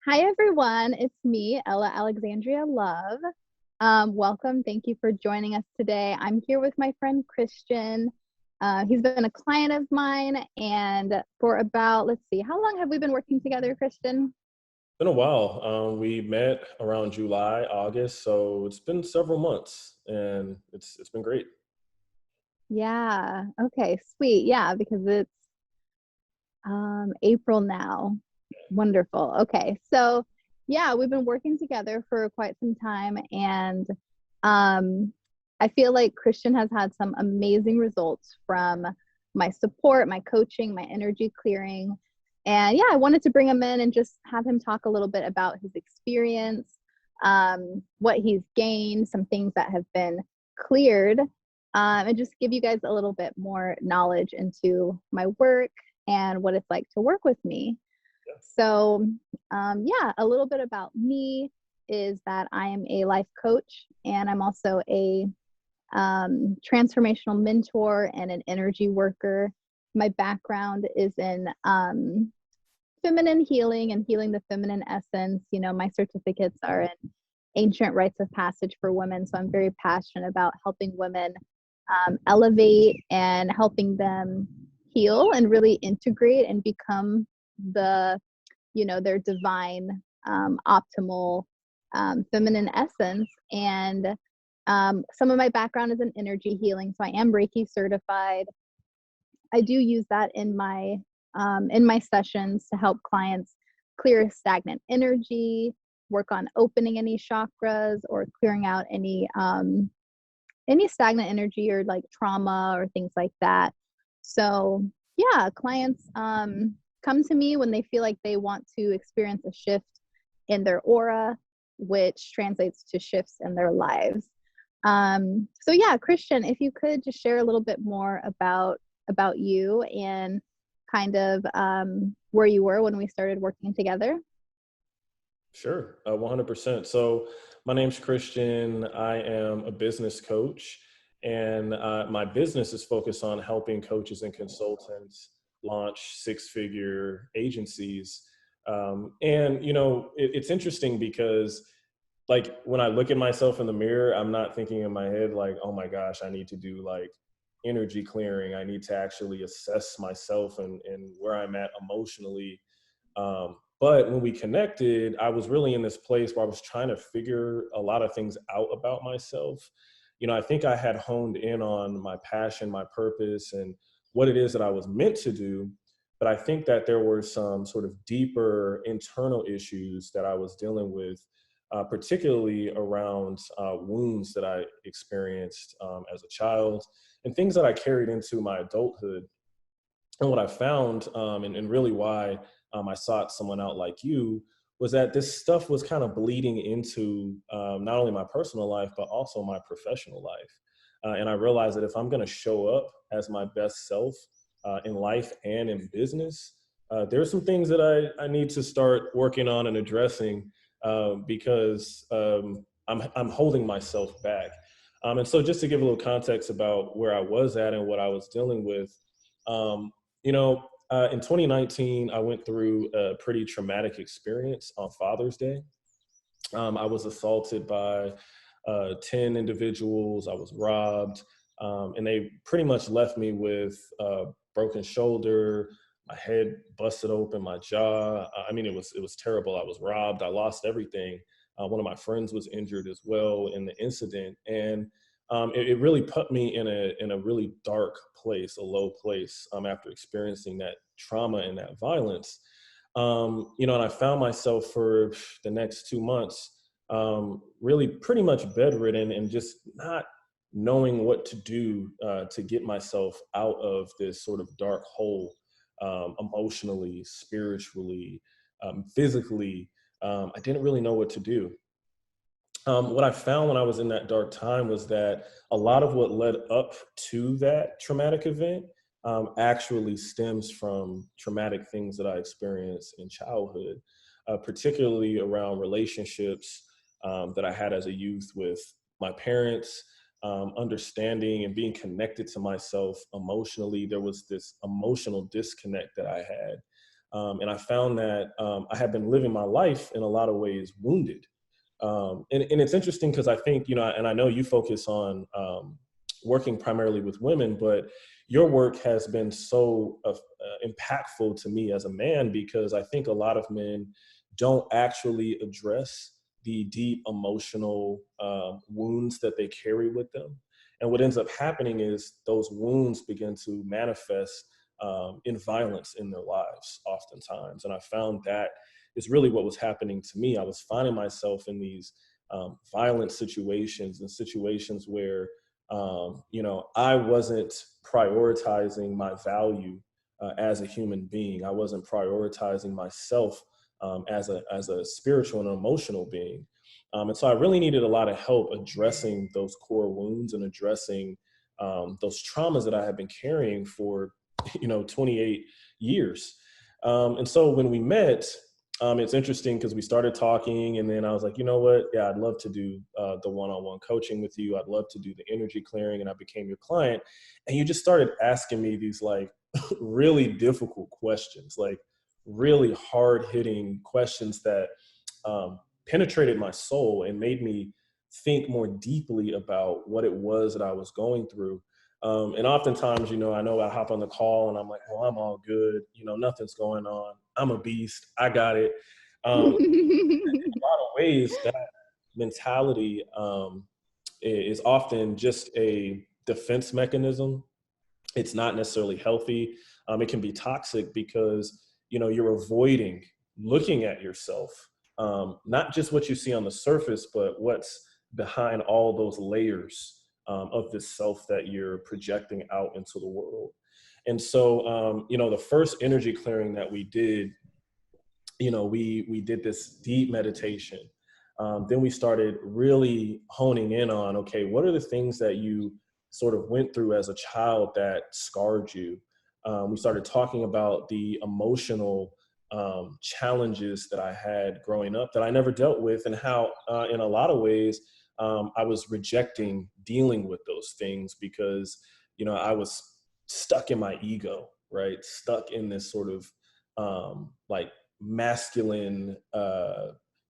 Hi, everyone. It's me, Ella Alexandria Love. Welcome. Thank you for joining us today. I'm here with my friend Christian. He's been a client of mine, and for about, let's see, how long have we been working together, Christian? Been a while. We met around July, August, so it's been several months, and it's been great. Yeah. Okay. Sweet. Yeah, because it's April now. Wonderful. Okay. So, yeah, we've been working together for quite some time, and um, I feel like Christian has had some amazing results from my support, my coaching, my energy clearing. And yeah, I wanted to bring him in and just have him talk a little bit about his experience, what he's gained, some things that have been cleared, and just give you guys a little bit more knowledge into my work and what it's like to work with me. So, yeah, a little bit about me is that I am a life coach, and I'm also a transformational mentor and an energy worker. My background is in feminine healing and healing the feminine essence. You know, my certificates are in ancient rites of passage for women. So I'm very passionate about helping women elevate and helping them heal and really integrate and become the, their divine, optimal, feminine essence. And some of my background is in energy healing. So I am Reiki certified. I do use that in my sessions to help clients clear stagnant energy, work on opening any chakras or clearing out any stagnant energy or like trauma or things like that. So yeah, clients come to me when they feel like they want to experience a shift in their aura, which translates to shifts in their lives. So yeah, Christian, if you could just share a little bit more about you and kind of where you were when we started working together. Sure, 100%. So my name's Christian. I am a business coach, and my business is focused on helping coaches and consultants launch six-figure agencies. It's interesting because like when I look at myself in the mirror, I'm not thinking in my head like, oh my gosh, I need to do like energy clearing. I need to actually assess myself and where I'm at emotionally. But when we connected, I was really in this place where I was trying to figure a lot of things out about myself. I think I had honed in on my passion, my purpose, and what it is that I was meant to do. But I think that there were some sort of deeper internal issues that I was dealing with, particularly around wounds that I experienced as a child and things that I carried into my adulthood. And what I found, and really why I sought someone out like you, was that this stuff was kind of bleeding into not only my personal life, but also my professional life. And I realized that if I'm going to show up as my best self in life and in business, there's some things that I need to start working on and addressing because I'm holding myself back. And so just to give a little context about where I was at and what I was dealing with, um, in 2019, I went through a pretty traumatic experience on Father's Day. I was assaulted by 10 individuals. I was robbed, and they pretty much left me with a broken shoulder, my head busted open, my jaw. I mean, it was terrible. I was robbed. I lost everything. One of my friends was injured as well in the incident, and it really put me in a really dark place, a low place, after experiencing that trauma and that violence. And I found myself for the next 2 months really pretty much bedridden and just not knowing what to do to get myself out of this sort of dark hole, emotionally, spiritually, physically. I didn't really know what to do. What I found when I was in that dark time was that a lot of what led up to that traumatic event actually stems from traumatic things that I experienced in childhood, particularly around relationships that I had as a youth with my parents, understanding and being connected to myself emotionally. There was this emotional disconnect that I had. And I found that I had been living my life in a lot of ways wounded. And it's interesting because I think, and I know you focus on working primarily with women, but your work has been so impactful to me as a man, because I think a lot of men don't actually address the deep emotional wounds that they carry with them. And what ends up happening is those wounds begin to manifest in violence in their lives oftentimes. And I found that is really what was happening to me. I was finding myself in these violent situations, and situations where, I wasn't prioritizing my value as a human being. I wasn't prioritizing myself as a spiritual and emotional being. And so I really needed a lot of help addressing those core wounds and addressing those traumas that I had been carrying for, 28 years. And so when we met, it's interesting because we started talking, and then I was like, you know what? Yeah, I'd love to do the one-on-one coaching with you. I'd love to do the energy clearing, and I became your client. And you just started asking me these like really difficult questions, like really hard-hitting questions that penetrated my soul and made me think more deeply about what it was that I was going through. And oftentimes, I know I hop on the call and I'm like, well, I'm all good. Nothing's going on. I'm a beast. I got it. In a lot of ways, that mentality is often just a defense mechanism. It's not necessarily healthy. It can be toxic because, you're avoiding looking at yourself, not just what you see on the surface, but what's behind all those layers of this self that you're projecting out into the world. And so, the first energy clearing that we did, we did this deep meditation. Then we started really honing in on, okay, what are the things that you sort of went through as a child that scarred you? We started talking about the emotional challenges that I had growing up that I never dealt with, and how, in a lot of ways, I was rejecting dealing with those things because, I was stuck in my ego, right? Stuck in this sort of like masculine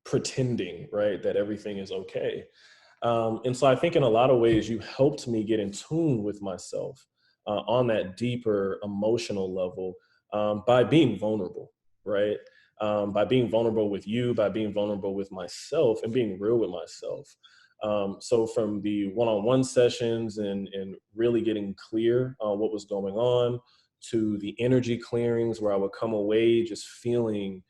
pretending, right, that everything is okay. And so I think in a lot of ways, you helped me get in tune with myself on that deeper emotional level by being vulnerable, right? By being vulnerable with you, by being vulnerable with myself, and being real with myself. So from the one-on-one sessions and really getting clear on what was going on, to the energy clearings where I would come away just feeling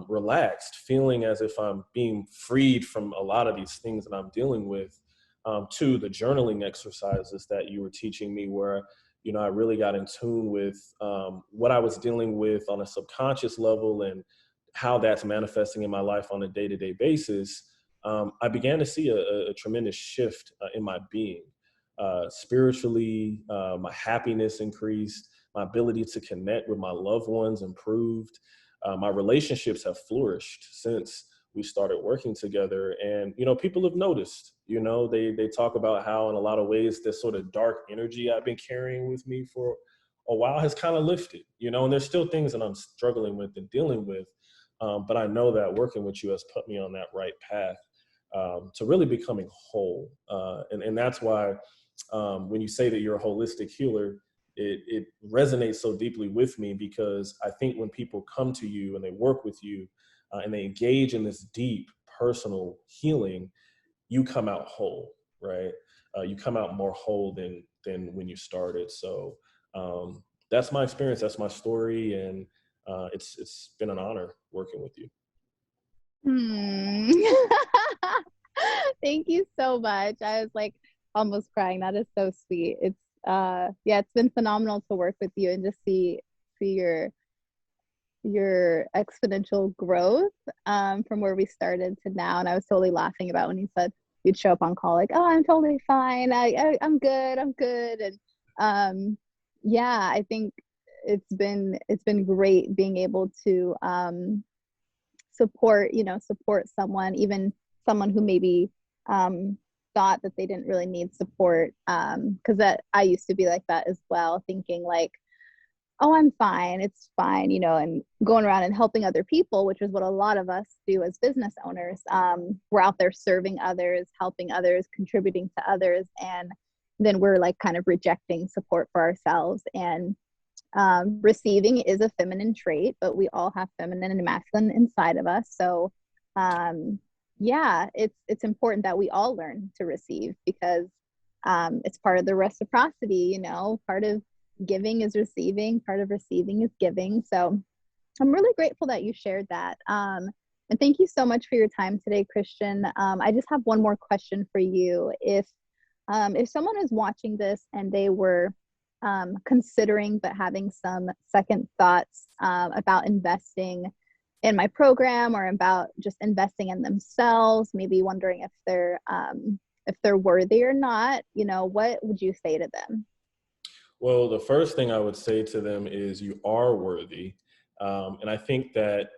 relaxed, feeling as if I'm being freed from a lot of these things that I'm dealing with, to the journaling exercises that you were teaching me, where, I really got in tune with what I was dealing with on a subconscious level and how that's manifesting in my life on a day-to-day basis. I began to see a tremendous shift in my being. Spiritually, my happiness increased, my ability to connect with my loved ones improved. My relationships have flourished since we started working together. And, people have noticed, they talk about how in a lot of ways this sort of dark energy I've been carrying with me for a while has kind of lifted, and there's still things that I'm struggling with and dealing with. But I know that working with you has put me on that right path to really becoming whole. And that's why when you say that you're a holistic healer, it resonates so deeply with me, because I think when people come to you and they work with you and they engage in this deep personal healing, you come out whole, right? You come out more whole than when you started. So that's my experience. That's my story. And it's been an honor working with you. Hmm. Thank you so much. I was like almost crying. That is so sweet. Yeah, it's been phenomenal to work with you and just see your exponential growth from where we started to now. And I was totally laughing about when you said you'd show up on call like, oh, I'm totally fine. I'm good. I'm good. And yeah, I think it's been great being able to support someone, even someone who maybe thought that they didn't really need support, because that I used to be like that as well, thinking like, oh, I'm fine, it's fine, you know, and going around and helping other people, which is what a lot of us do as business owners. We're out there serving others, helping others, contributing to others, and then we're like kind of rejecting support for ourselves. And receiving is a feminine trait, but we all have feminine and masculine inside of us. So yeah, it's important that we all learn to receive, because it's part of the reciprocity, you know, part of giving is receiving, part of receiving is giving. So I'm really grateful that you shared that. And thank you so much for your time today, Christian. I just have one more question for you. If someone is watching this and they were considering but having some second thoughts about investing in my program, or about just investing in themselves, maybe wondering if they're worthy or not, you know, what would you say to them? Well, the first thing I would say to them is you are worthy. And I think that,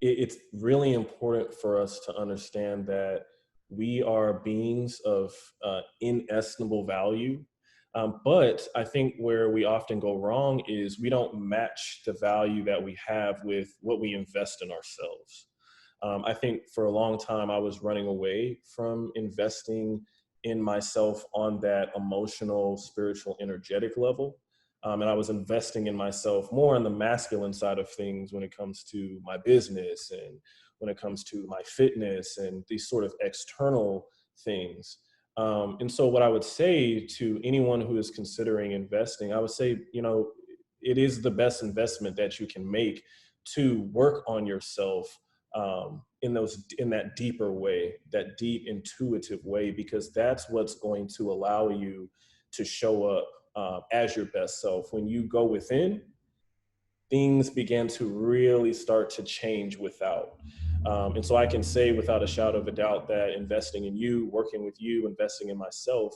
it's really important for us to understand that we are beings of inestimable value. But I think where we often go wrong is we don't match the value that we have with what we invest in ourselves. I think for a long time, I was running away from investing in myself on that emotional, spiritual, energetic level. And I was investing in myself more on the masculine side of things when it comes to my business and when it comes to my fitness and these sort of external things. And so, what I would say to anyone who is considering investing, I would say, it is the best investment that you can make to work on yourself in that deeper way, that deep intuitive way, because that's what's going to allow you to show up as your best self. When you go within, things began to really start to change without. And so I can say without a shadow of a doubt that investing in you, working with you, investing in myself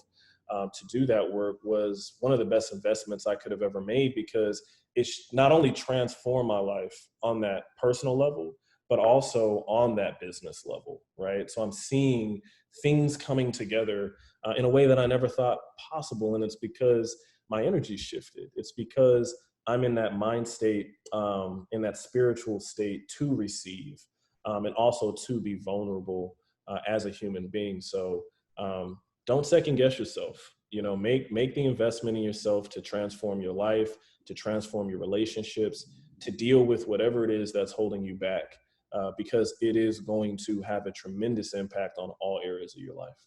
to do that work was one of the best investments I could have ever made, because it's not only transformed my life on that personal level, but also on that business level, right? So I'm seeing things coming together in a way that I never thought possible. And it's because my energy shifted. It's because I'm in that mind state, in that spiritual state to receive, and also to be vulnerable as a human being. So don't second guess yourself. Make the investment in yourself to transform your life, to transform your relationships, to deal with whatever it is that's holding you back, because it is going to have a tremendous impact on all areas of your life.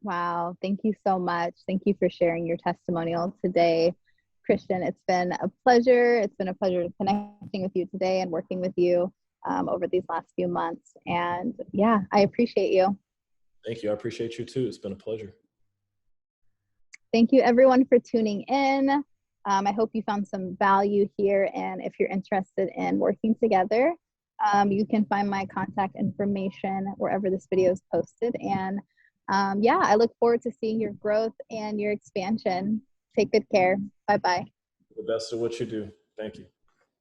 Wow, thank you so much. Thank you for sharing your testimonial today, Christian. It's been a pleasure. It's been a pleasure connecting with you today and working with you over these last few months. And yeah, I appreciate you. Thank you. I appreciate you too. It's been a pleasure. Thank you, everyone, for tuning in. I hope you found some value here. And if you're interested in working together, you can find my contact information wherever this video is posted. And yeah, I look forward to seeing your growth and your expansion. Take good care. Bye-bye. The best of what you do. Thank you.